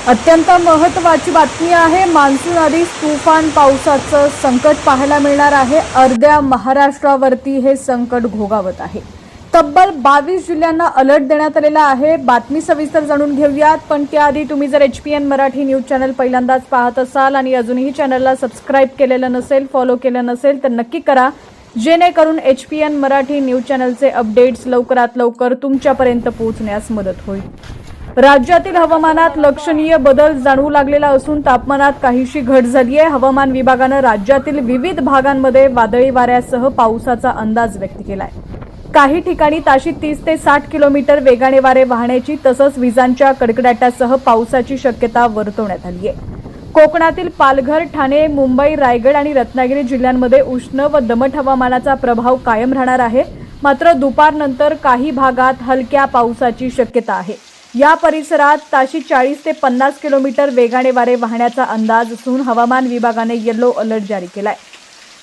अत्यंत महत्त्वाची बातमी आहे। मान्सून आधीच तुफान पावसाचं संकट पाहायला मिळणार आहे। अर्ध्या महाराष्ट्रावरती हे संकट घोघावत आहे। तब्बल 22 जिल्ह्यांना अलर्ट देण्यात आलेला आहे। बातमी सविस्तर जाणून घेऊयात, पण त्याआधी तुम्ही जर HPN मराठी न्यूज चॅनल पहिल्यांदाच पाहत असाल आणि अजूनही चॅनलला सबस्क्राइब केलेलं नसेल, फॉलो केलं नसेल तर नक्की करा, जेणेकरून HPN मराठी न्यूज चॅनलचे अपडेट्स लवकरात लवकर तुमच्यापर्यंत पोहोचण्यास मदत होईल। राज्यातील हवामानात लक्षणीय बदल जाणवू लागलेला असून तापमानात काहीशी घट झाली आहे। हवामान विभागाने राज्यातील विविध भागांमध्ये वादळी वाऱ्यासह पावसाचा अंदाज व्यक्त केलाय। काही ठिकाणी ताशी 30 ते 60 किलोमीटर वेगाने वारे वाहण्याची तसंच विजांच्या कडकडाटासह पावसाची शक्यता वर्तवण्यात आली आहे। कोकणातील पालघर, ठाणे, मुंबई, रायगड आणि रत्नागिरी जिल्ह्यांमध्ये उष्ण व दमट हवामानाचा प्रभाव कायम राहणार आहे। मात्र दुपारनंतर काही भागात हलक्या पावसाची शक्यता आहे। या परिसरात ताशी 40 ते 50 किलोमीटर वेगाने वारे वाहण्याचा अंदाज असून हवामान विभागाने येलो अलर्ट जारी केलाय।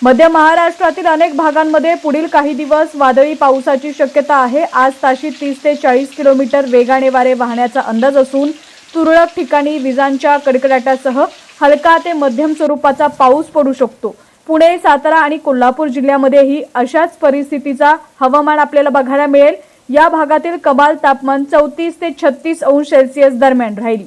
मध्य महाराष्ट्रातील अनेक भागांमध्ये पुढील काही दिवस वादळी पावसाची शक्यता आहे। आज ताशी 30 ते 40 किलोमीटर वेगाने वारे वाहण्याचा अंदाज असून तुरळक ठिकाणी विजांच्या कडकडाटासह हलका ते मध्यम स्वरूपाचा पाऊस पडू शकतो। पुणे, सातारा आणि कोल्हापूर जिल्ह्यामध्येही अशाच परिस्थितीचा हवामान आपल्याला बघायला मिळेल। या भागातील कमाल तापमान 34 ते 36 अंश सेल्सिअस दरम्यान राहील।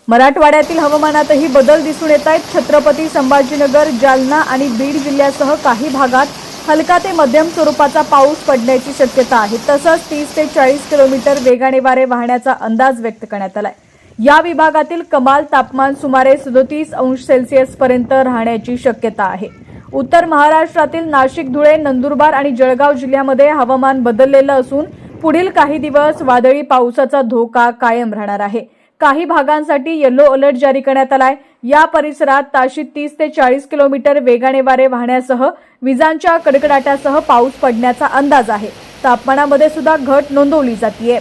मराठवाड्यातील हवामानातही बदल दिसून येत आहेत। छत्रपती संभाजीनगर, जालना आणि बीड जिल्ह्यासह काही भागात हलका ते मध्यम स्वरूपाचा पाऊस पडण्याची शक्यता आहे। तसंच 30 ते 40 किलोमीटर वेगाने वारे वाहण्याचा अंदाज व्यक्त करण्यात आलाय। या विभागातील कमाल तापमान सुमारे 37 अंश सेल्सिअस पर्यंत राहण्याची शक्यता आहे। उत्तर महाराष्ट्रातील नाशिक, धुळे, नंदुरबार आणि जळगाव जिल्ह्यामध्ये हवामान बदललेलं असून पुढील काही दिवस वादळी पावसाचा धोका कायम राहणार आहे। काही भागांसाठी येलो अलर्ट जारी करण्यात आलाय। या परिसरात ताशी 30 ते 40 किलोमीटर वेगाने वारे वाहण्यासह विजांच्या कडकडाटासह पाऊस पडण्याचा अंदाज आहे। तापमानामध्ये सुद्धा घट नोंदवली जाते।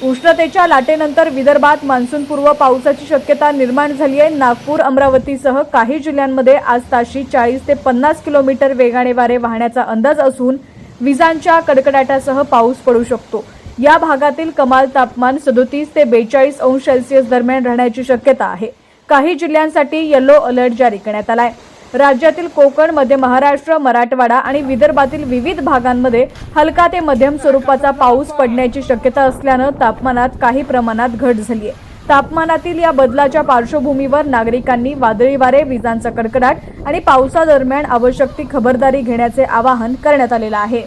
उष्णतेच्या लाटेनंतर विदर्भात मान्सूनपूर्व पावसाची शक्यता निर्माण झाली आहे। नागपूर, अमरावतीसह काही जिल्ह्यांमध्ये आज ताशी 40 ते 50 किलोमीटर वेगाने वारे वाहण्याचा अंदाज असून विजांच्या कडकडाटासह पाऊस पडू शकतो। या भागातील कमाल तापमान 37 ते 42 अंश सेल्सिअस दरम्यान राहण्याची शक्यता आहे। काही जिल्ह्यांसाठी येलो अलर्ट जारी करण्यात आलाय। राज्यातील कोकण, मध्य महाराष्ट्र, मराठवाडा आणि विदर्भातील विविध भागांमध्ये हलका ते मध्यम स्वरूपाचा पाऊस पडण्याची शक्यता असल्यानं तापमानात काही प्रमाणात घट झाली आहे। तापमानातील या बदलाच्या पार्श्वभूमीवर नागरिकांनी वादळी वारे, विजांचा कडकडाट आणि पावसादरम्यान आवश्यक ती खबरदारी घेण्याचे आवाहन करण्यात आलेलं आहे।